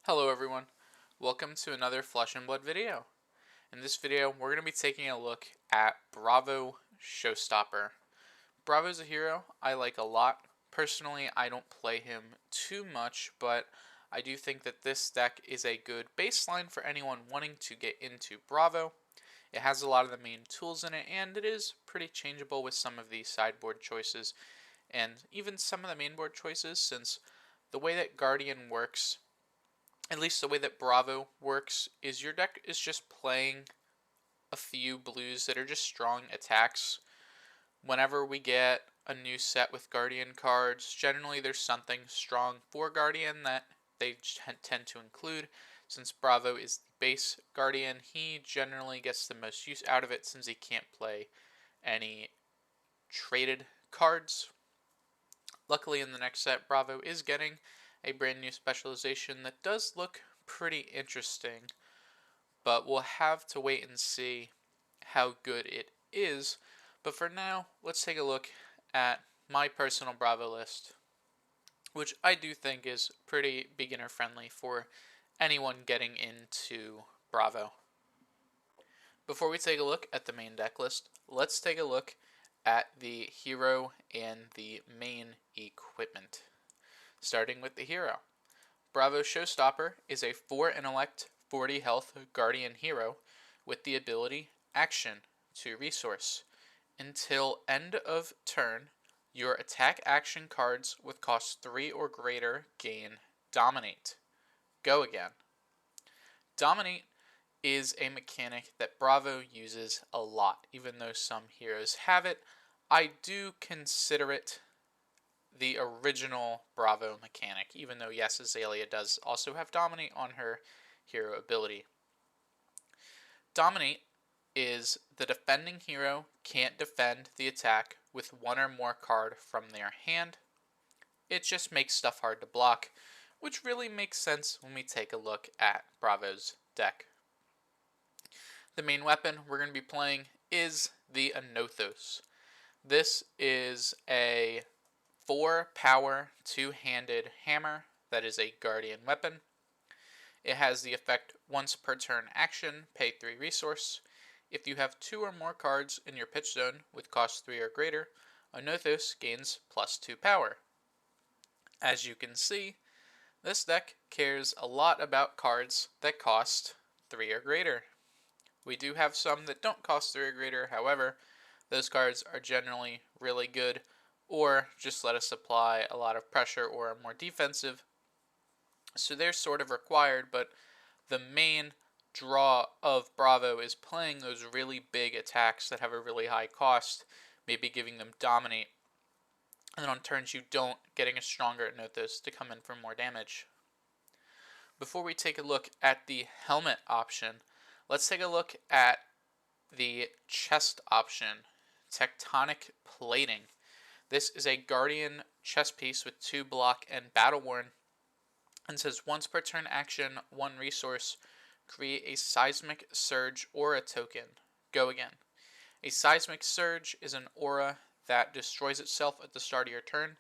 Hello everyone, welcome to another Flesh and Blood video. In this video, we're going to be taking a look at Bravo Showstopper. Bravo's a hero I like a lot. Personally, I don't play him too much, but I do think that this deck is a good baseline for anyone wanting to get into Bravo. It has a lot of the main tools in it, and it is pretty changeable with some of the sideboard choices, and even some of the mainboard choices, since the way that Guardian works, at least the way that Bravo works, is your deck is just playing a few blues that are just strong attacks. Whenever we get a new set with Guardian cards, generally there's something strong for Guardian that they tend to include. Since Bravo is the base Guardian, he generally gets the most use out of it since he can't play any traded cards. Luckily, in the next set, Bravo is getting a brand new specialization that does look pretty interesting, but we'll have to wait and see how good it is. But for now, let's take a look at my personal Bravo list, which I do think is pretty beginner friendly for anyone getting into Bravo. Before we take a look at the main deck list, let's take a look at the hero and the main equipment. Starting with the hero. Bravo Showstopper is a 4 intellect, 40 health guardian hero with the ability Action to resource. Until end of turn, your attack action cards with cost 3 or greater gain Dominate. Go again. Dominate is a mechanic that Bravo uses a lot. Even though some heroes have it, I do consider it the original Bravo mechanic, even though yes, Azalea does also have Dominate on her hero ability. Dominate is the defending hero can't defend the attack with one or more card from their hand. It just makes stuff hard to block, which really makes sense when we take a look at Bravo's deck. The main weapon we're going to be playing is the Anothos. This is a 4 power, 2-handed hammer that is a guardian weapon. It has the effect once per turn action, pay 3 resource. If you have 2 or more cards in your pitch zone with cost 3 or greater, Anothos gains plus 2 power. As you can see, this deck cares a lot about cards that cost 3 or greater. We do have some that don't cost 3 or greater, however, those cards are generally really good, or just let us apply a lot of pressure or are more defensive. So they're sort of required, but the main draw of Bravo is playing those really big attacks that have a really high cost, maybe giving them Dominate, and then on turns you don't, getting a stronger Anothos to come in for more damage. Before we take a look at the helmet option, let's take a look at the chest option, Tectonic Plating. This is a Guardian chest piece with 2 block and Battle Worn, and says once per turn action, 1 resource, create a Seismic Surge aura token. Go again. A Seismic Surge is an aura that destroys itself at the start of your turn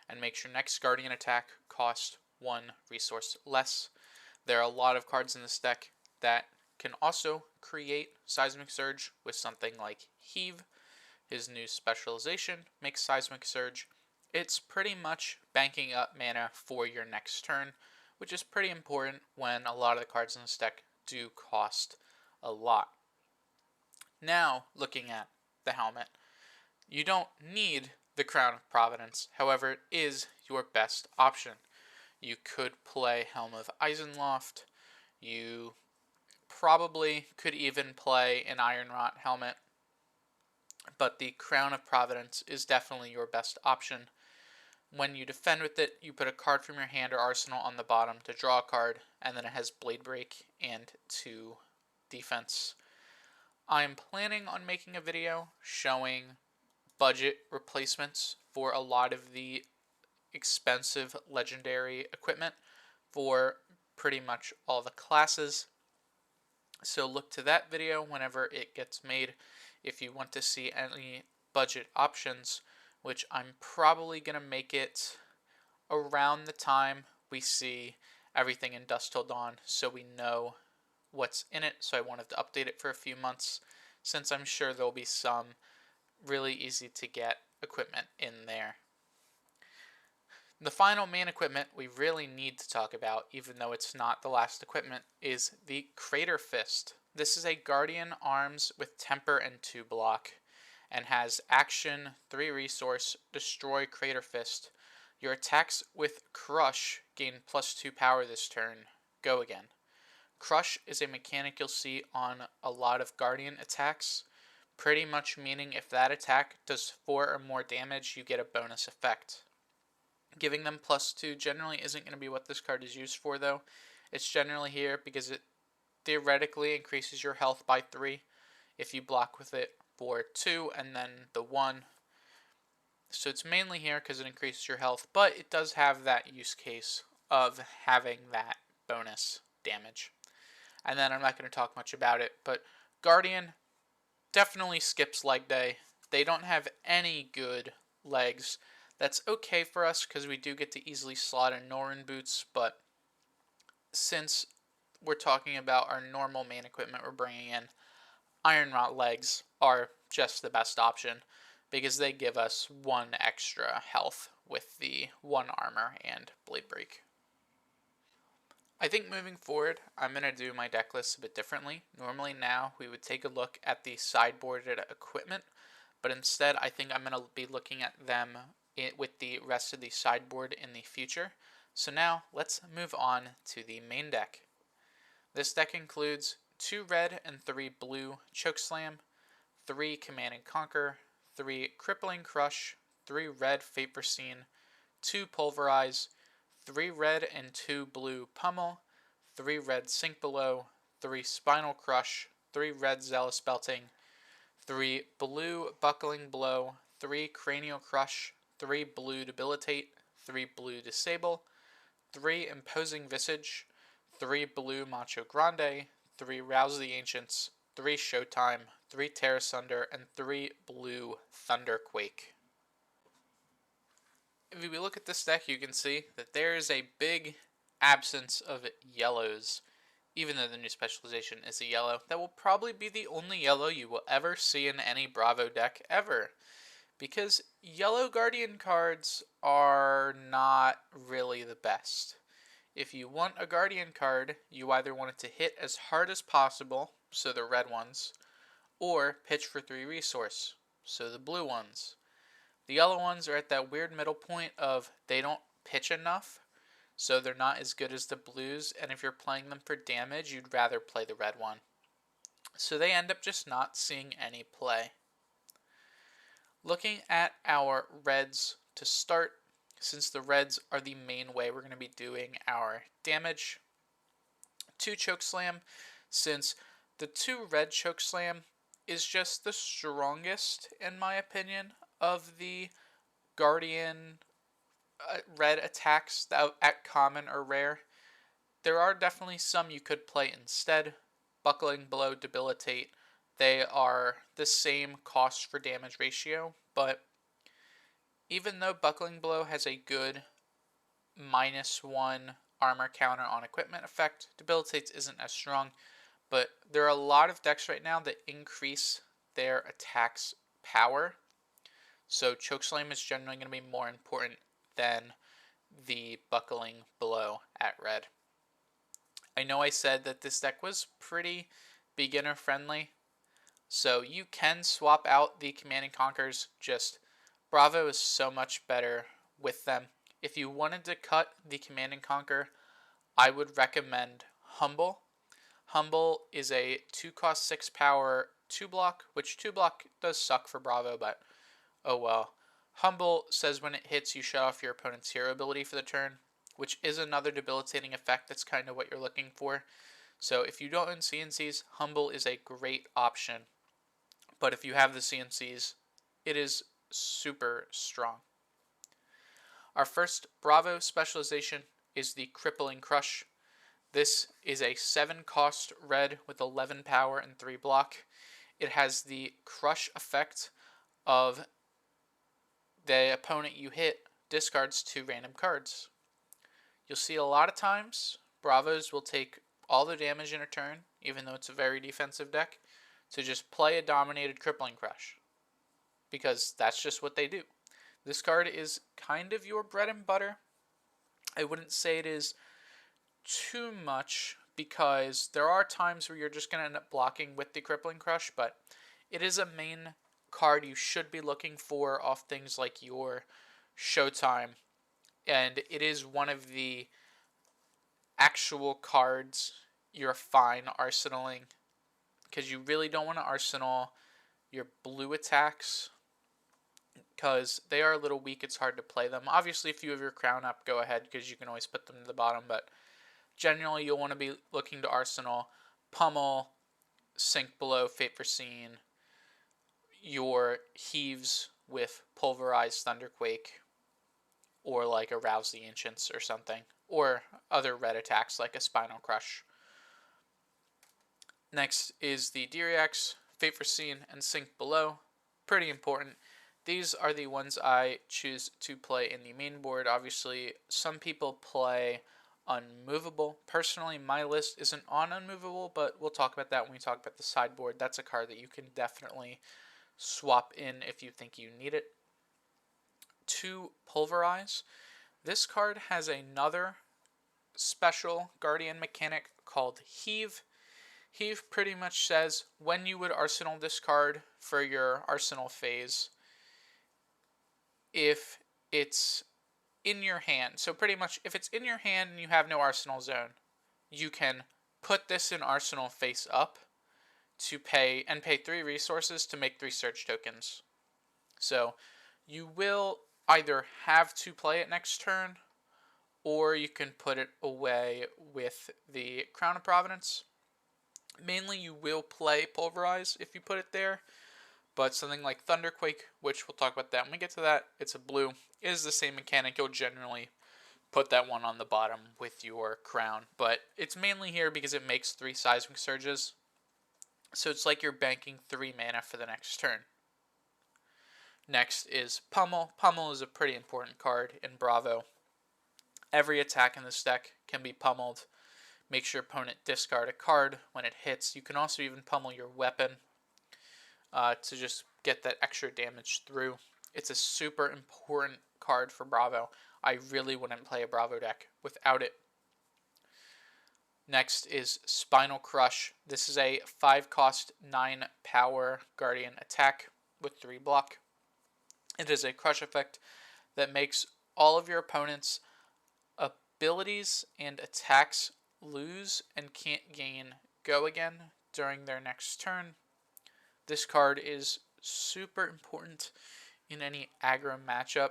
and makes your next Guardian attack cost 1 resource less. There are a lot of cards in this deck that can also create Seismic Surge with something like Heave. His new specialization makes Seismic Surge. It's pretty much banking up mana for your next turn, which is pretty important when a lot of the cards in this deck do cost a lot. Now, looking at the helmet, you don't need the Crown of Providence, however, it is your best option. You could play Helm of Eisenloft, you probably could even play an Ironrot helmet, but the Crown of Providence is definitely your best option. When you defend with it, you put a card from your hand or arsenal on the bottom to draw a card, and then it has Blade Break and 2 defense. I'm planning on making a video showing budget replacements for a lot of the expensive legendary equipment for pretty much all the classes. So look to that video whenever it gets made if you want to see any budget options, which I'm probably going to make it around the time we see everything in Dusk Till Dawn so we know what's in it. So I wanted to update it for a few months since I'm sure there'll be some really easy to get equipment in there. The final main equipment we really need to talk about, even though it's not the last equipment, is the Crater Fist. This is a Guardian Arms with Temper and 2 block, and has Action, 3 resource, Destroy Crater Fist. Your attacks with Crush gain +2 power this turn. Go again. Crush is a mechanic you'll see on a lot of Guardian attacks, pretty much meaning if that attack does 4 or more damage, you get a bonus effect. Giving them +2 generally isn't going to be what this card is used for, though. It's generally here because it theoretically increases your health by 3 if you block with it for 2 and then the 1. So it's mainly here because it increases your health, but it does have that use case of having that bonus damage. And then I'm not going to talk much about it, but Guardian definitely skips leg day. They don't have any good legs. That's okay for us because we do get to easily slot in Norrin boots, but since we're talking about our normal main equipment we're bringing in, Iron Rot legs are just the best option because they give us 1 extra health with the 1 armor and blade break. I think moving forward, I'm going to do my deck list a bit differently. Normally now we would take a look at the sideboarded equipment, but instead I think I'm going to be looking at them with the rest of the sideboard in the future. So now let's move on to the main deck. This deck includes 2 red and 3 blue Chokeslam, 3 Command and Conquer, 3 Crippling Crush, 3 red Vapor Scene, 2 Pulverize, 3 red and 2 blue Pummel, 3 red Sink Below, 3 Spinal Crush, 3 red Zealous Belting, 3 blue Buckling Blow, 3 Cranial Crush, 3 blue Debilitate, 3 blue Disable, 3 Imposing Visage, 3 blue Macho Grande, 3 Rouse the Ancients, 3 Showtime, 3 Terra Sunder, and 3 blue Thunderquake. If we look at this deck, you can see that there is a big absence of yellows. Even though the new specialization is a yellow, that will probably be the only yellow you will ever see in any Bravo deck ever. Because yellow Guardian cards are not really the best. If you want a Guardian card, you either want it to hit as hard as possible, so the red ones, or pitch for 3 resource, so the blue ones. The yellow ones are at that weird middle point of they don't pitch enough, so they're not as good as the blues, and if you're playing them for damage, you'd rather play the red one. So they end up just not seeing any play. Looking at our reds to start, since the reds are the main way we're going to be doing our damage, 2 Chokeslam, since the 2 red Chokeslam is just the strongest, in my opinion, of the Guardian red attacks at common or rare. There are definitely some you could play instead. Buckling Blow, Debilitate, they are the same cost for damage ratio, but even though Buckling Blow has a good -1 armor counter on equipment effect, Debilitates isn't as strong, but there are a lot of decks right now that increase their attack's power, so Chokeslam is generally going to be more important than the Buckling Blow at red. I know I said that this deck was pretty beginner friendly, so you can swap out the Command and Conquers, just Bravo is so much better with them. If you wanted to cut the Command and Conquer, I would recommend Humble. Humble is a 2 cost 6 power 2 block, which 2 block does suck for Bravo, but oh well. Humble says when it hits, you shut off your opponent's hero ability for the turn, which is another debilitating effect. That's kind of what you're looking for. So if you don't own CNCs, Humble is a great option. But if you have the CNCs, it is super strong. Our first Bravo specialization is the Crippling Crush. This is a 7 cost red with 11 power and 3 block. It has the crush effect of the opponent you hit discards 2 random cards. You'll see a lot of times Bravos will take all the damage in a turn, even though it's a very defensive deck, to just play a Dominated Crippling Crush. Because that's just what they do. This card is kind of your bread and butter. I wouldn't say it is too much, because there are times where you're just going to end up blocking with the Crippling Crush, but it is a main card you should be looking for off things like your Showtime, and it is one of the actual cards you're fine arsenaling, because you really don't want to arsenal your blue attacks, because they are a little weak. It's hard to play them. Obviously, if you have your crown up, go ahead, because you can always put them to the bottom, but generally you'll want to be looking to arsenal Pummel, Sink Below, Fate Foreseen, your Heaves with Pulverized Thunderquake, or like a Rouse the Ancients or something, or other red attacks like a Spinal Crush. Next is the Diriax, Fate Foreseen, and Sink Below. Pretty important. These are the ones I choose to play in the main board. Obviously, some people play Unmovable. Personally, my list isn't on Unmovable, but we'll talk about that when we talk about the sideboard. That's a card that you can definitely swap in if you think you need it. To Pulverize. This card has another special Guardian mechanic called Heave. Heave pretty much says when you would arsenal this card for your arsenal phase, if it's in your hand. So pretty much if it's in your hand and you have no arsenal zone, you can put this in arsenal face up to pay 3 resources to make 3 search tokens. So you will either have to play it next turn, or you can put it away with the Crown of Providence. Mainly you will play Pulverize if you put it there, but something like Thunderquake, which we'll talk about that when we get to that, it's a blue, is the same mechanic. You'll generally put that one on the bottom with your Crown, but it's mainly here because it makes 3 Seismic Surges, so it's like you're banking 3 mana for the next turn. Next is Pummel. Pummel is a pretty important card in Bravo. Every attack in this deck can be pummeled. Makes your opponent discard a card when it hits. You can also even pummel your weapon to just get that extra damage through. It's a super important card for Bravo. I really wouldn't play a Bravo deck without it. Next is Spinal Crush. This is a 5 cost, 9 power Guardian attack with 3 block. It is a crush effect that makes all of your opponent's abilities and attacks lose and can't gain go again during their next turn. This card is super important in any aggro matchup.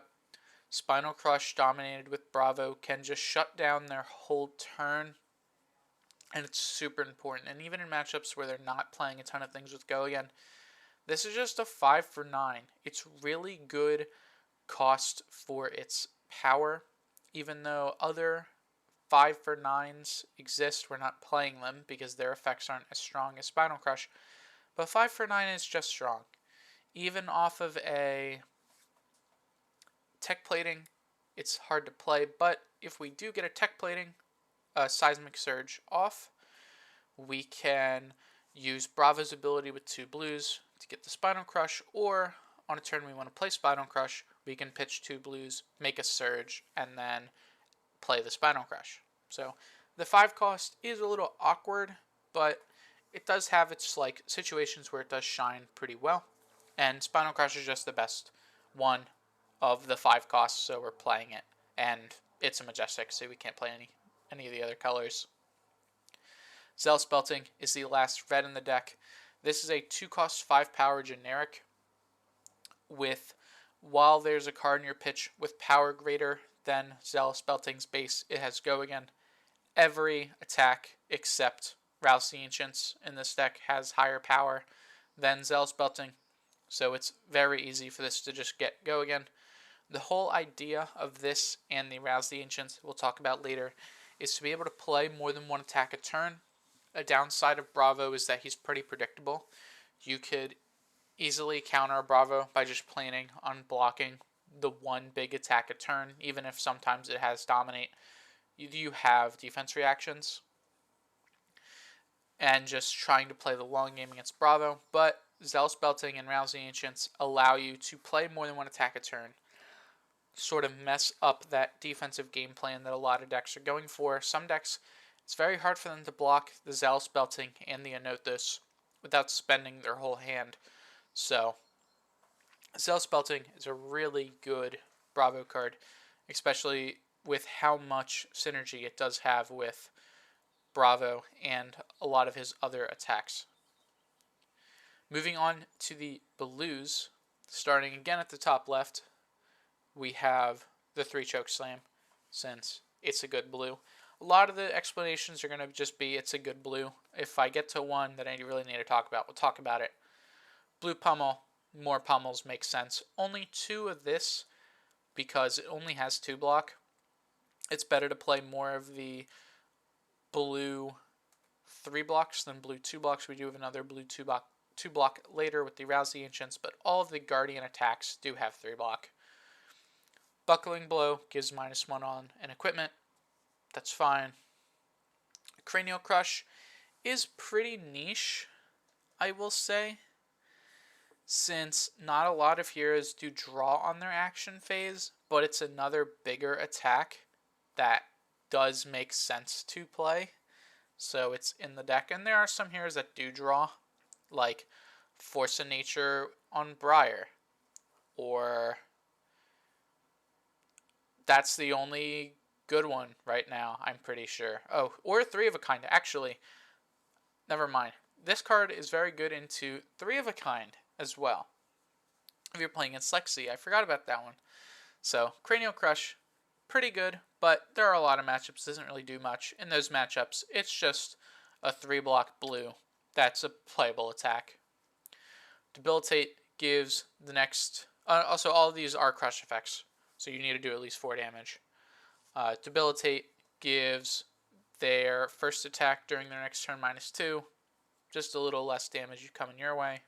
Spinal Crush dominated with Bravo can just shut down their whole turn, and it's super important. And even in matchups where they're not playing a ton of things with go again, this is just a 5 for 9. It's really good cost for its power, even though other 5 for 9s exist. We're not playing them because their effects aren't as strong as Spinal Crush, but 5 for 9 is just strong. Even off of a Tech Plating, it's hard to play, but if we do get a Tech Plating, a Seismic Surge off, we can use Bravo's ability with 2 blues to get the Spinal Crush, or on a turn we want to play Spinal Crush, we can pitch 2 blues, make a Surge, and then play the Spinal Crush. So the 5 cost is a little awkward, but it does have its like situations where it does shine pretty well, and Spinal Crush is just the best one of the 5 costs, so we're playing it, and it's a Majestic, so we can't play any of the other colors. Zealous Belting is the last red in the deck. This is a 2 cost, 5 power generic with, while there's a card in your pitch with power greater than Zealous Belting's base, it has go again. Every attack except Rouse the Ancients in this deck has higher power than Zealous Belting, so it's very easy for this to just get go again. The whole idea of this and the Rouse the Ancients, we'll talk about later, is to be able to play more than 1 attack a turn. A downside of Bravo is that he's pretty predictable. You could easily counter Bravo by just planning on blocking the 1 big attack a turn, even if sometimes it has Dominate. you have defense reactions and just trying to play the long game against Bravo, but Zealous Belting and Rouse the Ancients allow you to play more than one attack a turn, sort of mess up that defensive game plan that a lot of decks are going for. Some decks, it's very hard for them to block the Zealous Belting and the Anothos without spending their whole hand. So, Zealous Belting is a really good Bravo card, especially with how much synergy it does have with Bravo and a lot of his other attacks. Moving on to the blues, starting again at the top left, we have the 3 choke slam, since it's a good blue. A lot of the explanations are going to just be it's a good blue. If I get to one that I really need to talk about, we'll talk about it. Blue pummel, more pummels make sense. Only 2 of this because it only has 2 block. It's better to play more of the blue 3 blocks than blue 2 blocks. We do have another blue 2 block later with the Rouse the Ancients, but all of the Guardian attacks do have 3 block. Buckling Blow gives -1 on an equipment. That's fine. Cranial Crush is pretty niche, I will say, since not a lot of heroes do draw on their action phase, but it's another bigger attack that does make sense to play. So it's in the deck, and there are some heroes that do draw, like Force of Nature on Briar, or that's the only good one right now, I'm pretty sure. Oh, or 3 of a kind, actually. Never mind. This card is very good into 3 of a kind as well. If you're playing against Lexi, I forgot about that one. So, Cranial Crush, pretty good, but there are a lot of matchups. It doesn't really do much. In those matchups, it's just a 3 block blue. That's a playable attack. Debilitate gives the next... also, all of these are crush effects, so you need to do at least 4 damage. Debilitate gives their first attack during their next turn -2. Just a little less damage coming your way.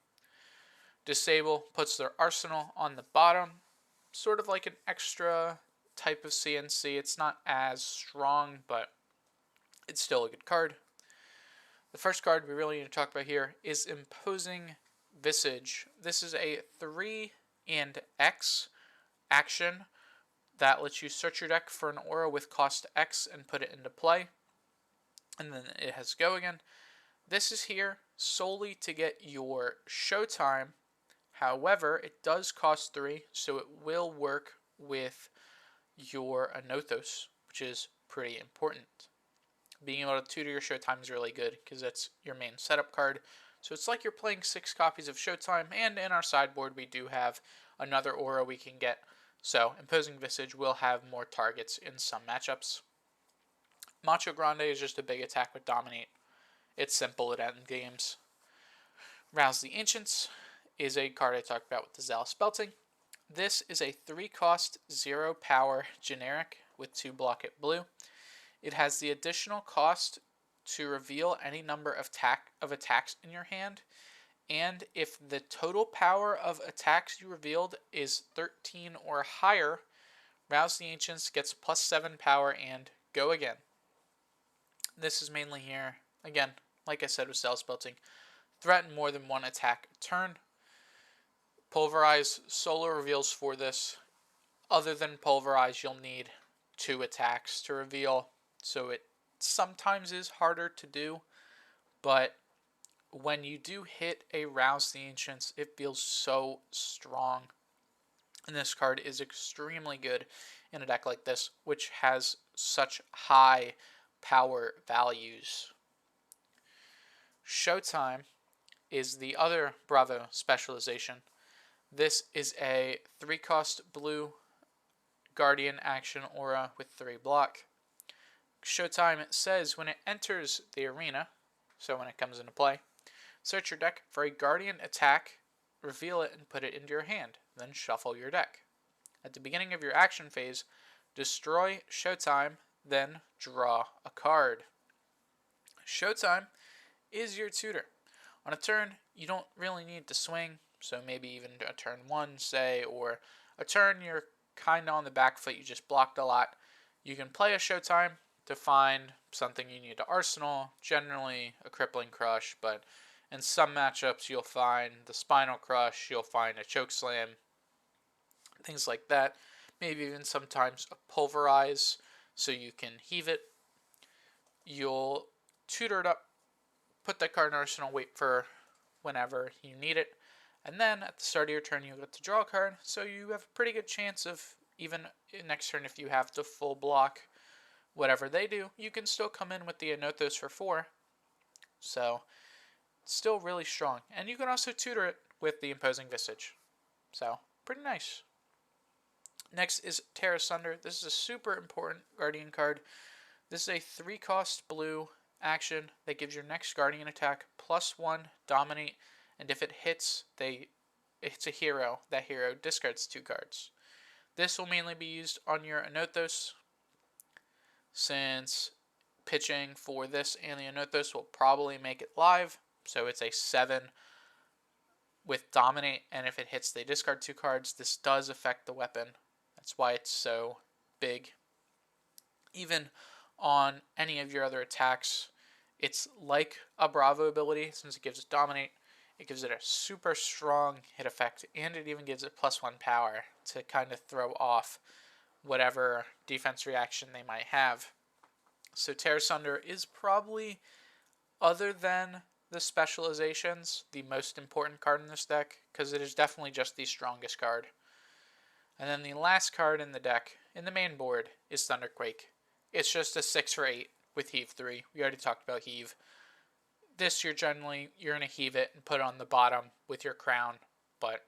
Disable puts their arsenal on the bottom. Sort of like an extra type of CNC. It's not as strong, but it's still a good card. The first card we really need to talk about here is Imposing Visage. This is a 3 and X action that lets you search your deck for an aura with cost X and put it into play. And then it has go again. This is here solely to get your Showtime. However, it does cost 3, so it will work with your Anothos, which is pretty important. Being able to tutor your Showtime is really good because that's your main setup card. So it's like you're playing 6 copies of Showtime, and in our sideboard we do have another aura we can get. So Imposing Visage will have more targets in some matchups. Macho Grande is just a big attack with Dominate. It's simple at end games. Rouse the Ancients is a card I talked about with the Zealous Belting. This is a 3-cost, 0-power generic with 2 block at blue. It has the additional cost to reveal any number of attacks in your hand, and if the total power of attacks you revealed is 13 or higher, Rouse the Ancients gets +7 power and go again. This is mainly here, again, like I said with Zealous Belting, threaten more than 1 attack a turn. Pulverize solo reveals for this. Other than Pulverize, you'll need 2 attacks to reveal, so it sometimes is harder to do, but when you do hit a Rouse the Ancients, it feels so strong. And this card is extremely good in a deck like this, which has such high power values. Showtime is the other Bravo specialization. This is a 3-cost blue Guardian action aura with 3 block. Showtime says when it enters the arena, so when it comes into play, search your deck for a Guardian attack, reveal it and put it into your hand, then shuffle your deck. At the beginning of your action phase, destroy Showtime, then draw a card. Showtime is your tutor. On a turn, you don't really need to swing, so maybe even a turn 1, say, or a turn you're kind of on the back foot, you just blocked a lot. You can play a Showtime, to find something you need to arsenal, generally a crippling crush, but in some matchups you'll find the spinal crush, you'll find a choke slam, things like that. Maybe even sometimes a pulverize so you can heave it. You'll tutor it up, put that card in arsenal, wait for whenever you need it, and then at the start of your turn you get to draw a card, so you have a pretty good chance of, even next turn if you have to full block whatever they do, you can still come in with the Anothos for 4. So, still really strong. And you can also tutor it with the Imposing Visage. So, pretty nice. Next is Tear Asunder. This is a super important Guardian card. This is a 3-cost blue action that gives your next Guardian attack +1 Dominate, and if it hits, it's a hero. That hero discards 2 cards. This will mainly be used on your Anothos, since pitching for this and the Anothos will probably make it live. So it's a 7 with Dominate, and if it hits, they discard 2 cards. This does affect the weapon. That's why it's so big. Even on any of your other attacks, it's like a Bravo ability, since it gives it Dominate. It gives it a super strong hit effect, and it even gives it +1 power to kind of throw off whatever defense reaction they might have. So Tear Asunder is probably, other than the specializations, the most important card in this deck, because it is definitely just the strongest card. And then the last card in the deck, in the main board, is Thunderquake. It's just a 6 for 8 with Heave 3. We already talked about Heave. This you're going to heave it and put it on the bottom with your crown, but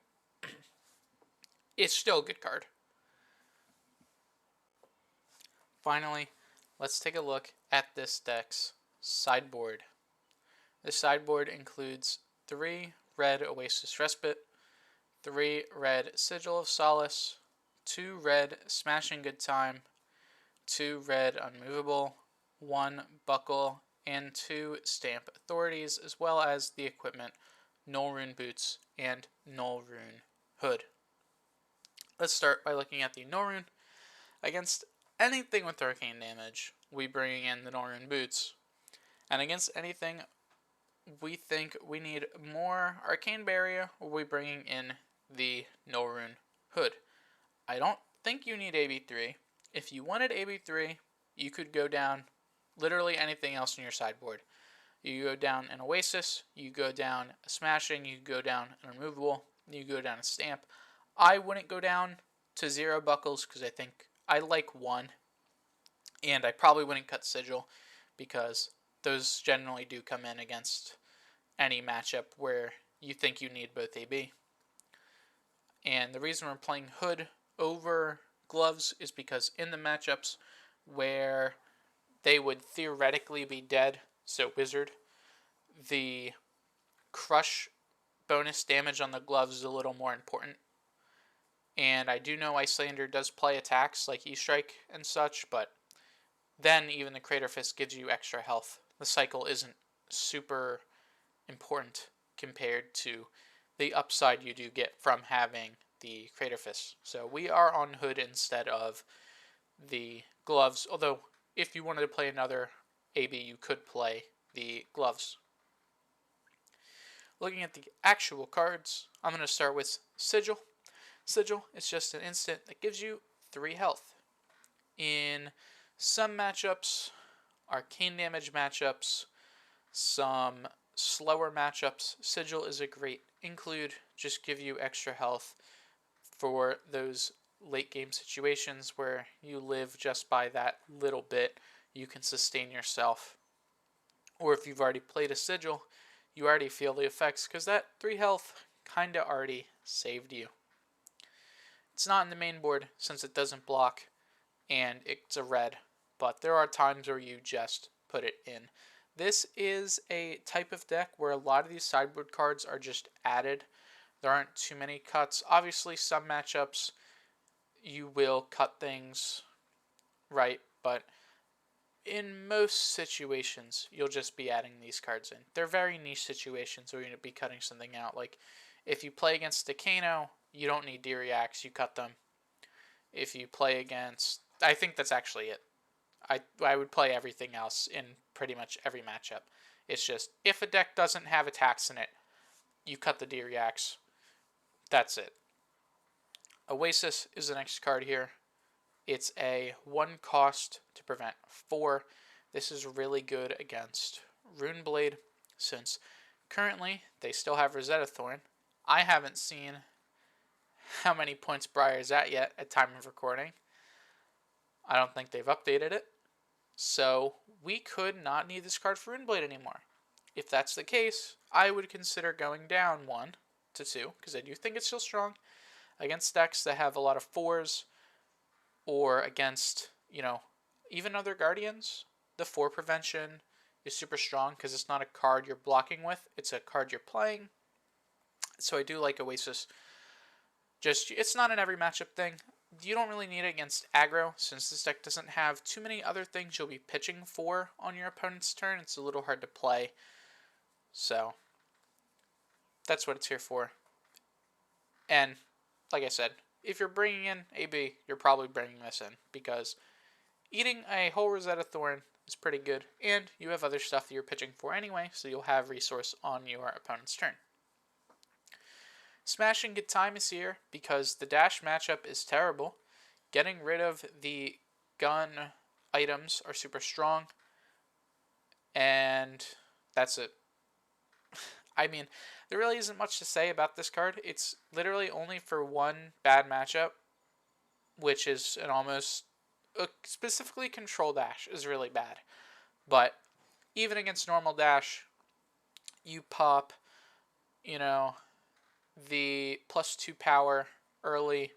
it's still a good card. Finally, let's take a look at this deck's sideboard. The sideboard includes 3 red Oasis Respite, 3 red Sigil of Solace, 2 red Smashing Good Time, 2 red Unmovable, 1 Buckle, and 2 Stamp Authorities, as well as the equipment Null Rune Boots and Null Rune Hood. Let's start by looking at the Null Rune. Against anything with arcane damage, we bring in the Null Rune Boots. And against anything we think we need more arcane barrier, we'll be bringing in the Null Rune Hood. I don't think you need AB3. If you wanted AB3, you could go down literally anything else in your sideboard. You go down an Oasis, you go down a Smashing, you go down an Unmovable, you go down a Stamp. I wouldn't go down to 0 Buckles because I think I like 1. And I probably wouldn't cut Sigil because those generally do come in against any matchup where you think you need both AB. And the reason we're playing Hood over Gloves is because in the matchups where they would theoretically be dead, so Wizard, the crush bonus damage on the Gloves is a little more important. And I do know Icelander does play attacks like E-Strike and such, but then even the Crater Fist gives you extra health. The cycle isn't super important compared to the upside you do get from having the Crater Fist. So we are on Hood instead of the Gloves, although if you wanted to play another AB, you could play the Gloves. Looking at the actual cards, I'm going to start with Sigil. Sigil is just an instant that gives you 3 health. In some matchups, arcane damage matchups, some slower matchups, Sigil is a great include, just give you extra health for those late game situations where you live just by that little bit, you can sustain yourself. Or if you've already played a Sigil, you already feel the effects because that 3 health kinda already saved you. It's not in the main board since it doesn't block and it's a red, but there are times where you just put it in. This is a type of deck where a lot of these sideboard cards are just added. There aren't too many cuts. Obviously, some matchups you will cut things right, but in most situations, you'll just be adding these cards in. They're very niche situations where you're going to be cutting something out. Like, if you play against Decano, you don't need D-Reacts, you cut them. If you play against... I think that's actually it. I would play everything else in pretty much every matchup. It's just, if a deck doesn't have attacks in it, you cut the D-Reacts. That's it. Oasis is the next card here. It's a 1 cost to prevent 4. This is really good against Runeblade, since currently they still have Rosetta Thorn. I haven't seen how many points Briar is at yet at time of recording. I don't think they've updated it. So we could not need this card for Runeblade anymore. If that's the case, I would consider going down 1 to 2, because I do think it's still strong against decks that have a lot of 4s, or against, even other Guardians. The 4 prevention is super strong because it's not a card you're blocking with, it's a card you're playing. So I do like Oasis. Just, it's not an every matchup thing. You don't really need it against aggro, since this deck doesn't have too many other things you'll be pitching for on your opponent's turn. It's a little hard to play. So that's what it's here for. And like I said, if you're bringing in AB, you're probably bringing this in, because eating a whole Rosetta Thorn is pretty good, and you have other stuff that you're pitching for anyway, so you'll have resource on your opponent's turn. Smashing Good Time is here because the dash matchup is terrible. Getting rid of the gun items are super strong, and that's it. I mean, there really isn't much to say about this card. It's literally only for one bad matchup, which is an almost specifically control dash is really bad. But even against normal dash, you pop, the +2 power early,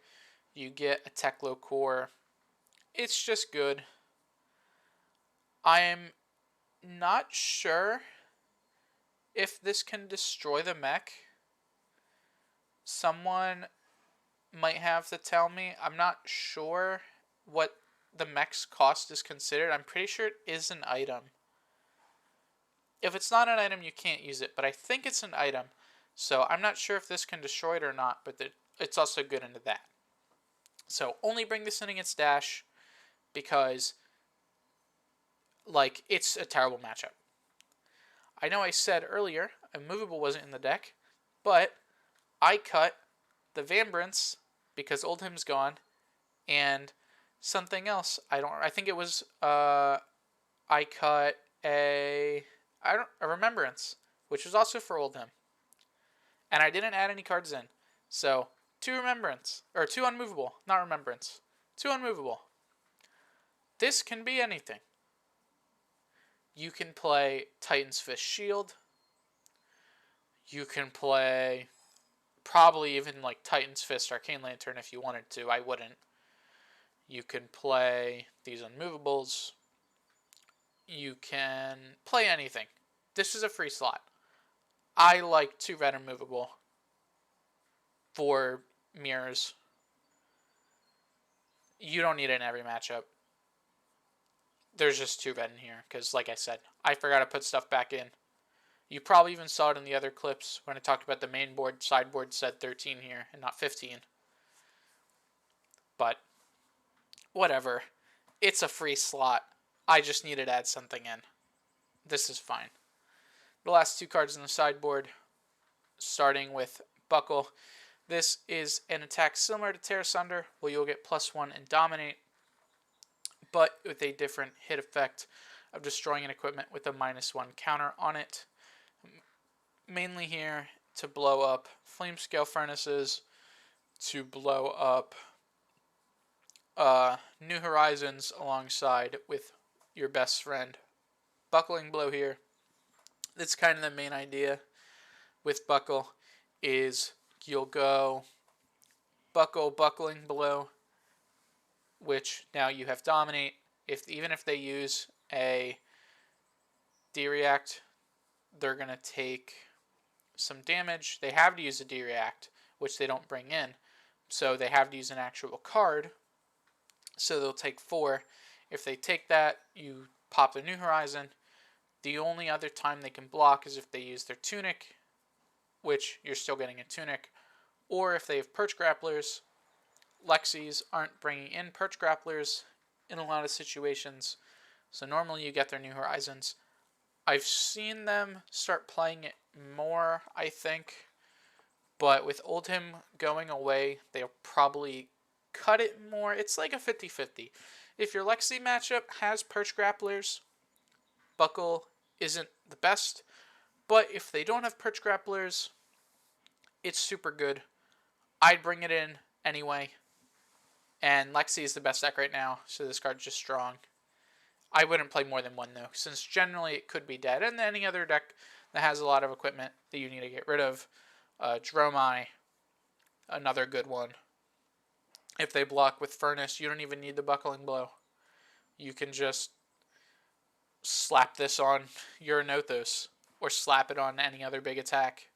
you get a Teklo core. It's just good. I'm not sure if this can destroy the mech. Someone might have to tell me. I'm not sure what the mech's cost is considered. I'm pretty sure it is an item. If it's not an item, you can't use it, but I think it's an item. So I'm not sure if this can destroy it or not, but it's also good into that. So only bring this in against dash, because it's a terrible matchup. I know I said earlier Immovable wasn't in the deck, but I cut the Vambrance because Oldhim's gone, and something else. I think it was I cut a Remembrance, which was also for Oldhim. And I didn't add any cards in. So 2 Remembrance, or 2 Unmovable, not Remembrance. 2 Unmovable. This can be anything. You can play Titan's Fist Shield. You can play probably even Titan's Fist Arcane Lantern if you wanted to. I wouldn't. You can play these Unmovables. You can play anything. This is a free slot. I like 2 red Immovable for mirrors. You don't need it in every matchup. There's just 2 red in here, because like I said, I forgot to put stuff back in. You probably even saw it in the other clips when I talked about the main board. Sideboard said 13 here and not 15. But whatever. It's a free slot. I just needed to add something in. This is fine. The last 2 cards in the sideboard, starting with Buckle. This is an attack similar to Tear Asunder, where you'll get +1 and Dominate, but with a different hit effect of destroying an equipment with a -1 counter on it. Mainly here to blow up Flame Scale Furnaces, to blow up New Horizons alongside with your best friend Buckling Blow here. That's kind of the main idea with Buckle, is you'll go Buckle, Buckling Blow, which now you have Dominate. Even if they use a D-React, they're going to take some damage. They have to use a D-React, which they don't bring in. So they have to use an actual card. So they'll take 4. If they take that, you pop the New Horizon. The only other time they can block is if they use their Tunic, which you're still getting a Tunic, or if they have Perch Grapplers. Lexis aren't bringing in Perch Grapplers in a lot of situations, So normally you get their New Horizons. I've seen them start playing it more, I think. But with Oldhim going away, they'll probably cut it more. It's like a 50-50. If your Lexi matchup has Perch Grapplers, Buckle isn't the best. But if they don't have Perch Grapplers, it's super good. I'd bring it in anyway. And Lexi is the best deck right now, so this card's just strong. I wouldn't play more than one, though, since generally it could be dead. And any other deck that has a lot of equipment that you need to get rid of. Dromai, another good one. If they block with Furnace, you don't even need the Buckling Blow. You can just slap this on your Nothos, or slap it on any other big attack,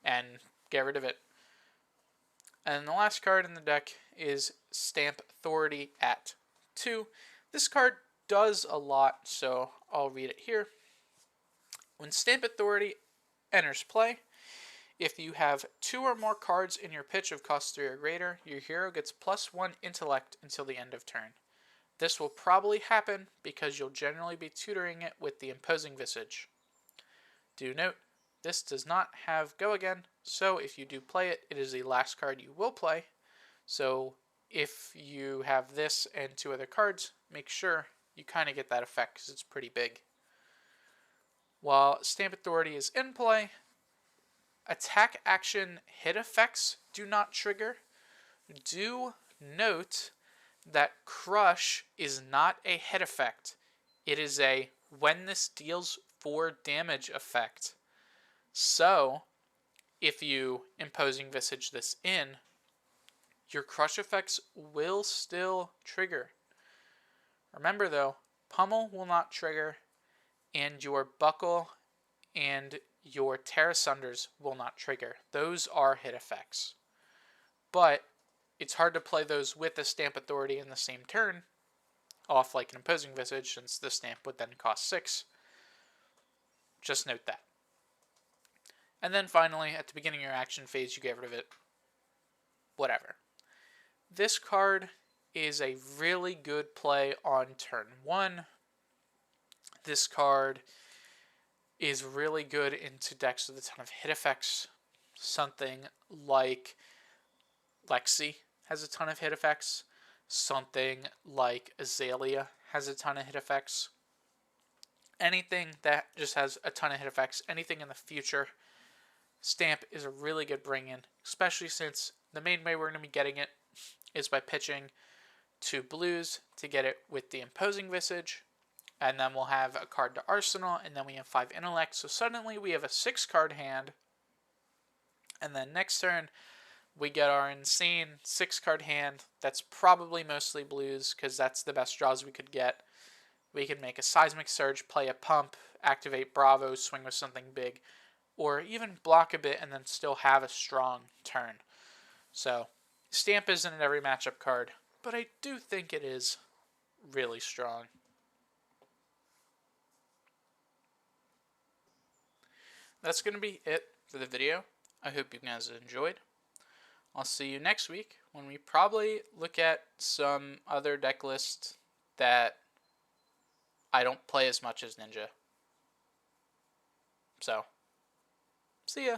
and get rid of it. And the last card in the deck is Stamp Authority at 2. This card does a lot, so I'll read it here. When Stamp Authority enters play, if you have 2 or more cards in your pitch of cost 3 or greater, your hero gets +1 intellect until the end of turn. This will probably happen because you'll generally be tutoring it with the Imposing Visage. Do note, this does not have Go Again, so if you do play it, it is the last card you will play. So if you have this and 2 other cards, make sure you kind of get that effect because it's pretty big. While Stamp Authority is in play, attack action hit effects do not trigger. Do note that Crush is not a hit effect. It is a when this deals 4 damage effect. So, if you Imposing Visage this in, your Crush effects will still trigger. Remember though, Pummel will not trigger, and your Buckle and your Terra Sunders will not trigger. Those are hit effects. But it's hard to play those with the Stamp Authority in the same turn, off like an Imposing Visage, since the stamp would then cost 6. Just note that. And then finally, at the beginning of your action phase, you get rid of it. Whatever. This card is a really good play on turn 1. This card is really good into decks with a ton of hit effects. Something like Lexi has a ton of hit effects. Something like Azalea has a ton of hit effects. Anything that just has a ton of hit effects, anything in the future, Stamp is a really good bring-in, especially since the main way we're going to be getting it is by pitching 2 blues to get it with the Imposing Visage, and then we'll have a card to Arsenal, and then we have 5 intellect, so suddenly we have a 6-card hand, and then next turn we get our insane 6-card hand that's probably mostly blues, because that's the best draws we could get. We can make a Seismic Surge, play a Pump, activate Bravo, swing with something big, or even block a bit and then still have a strong turn. So, Stamp isn't an every matchup card, but I do think it is really strong. That's going to be it for the video. I hope you guys enjoyed. I'll see you next week when we probably look at some other deck lists that I don't play as much as Ninja. So, see ya.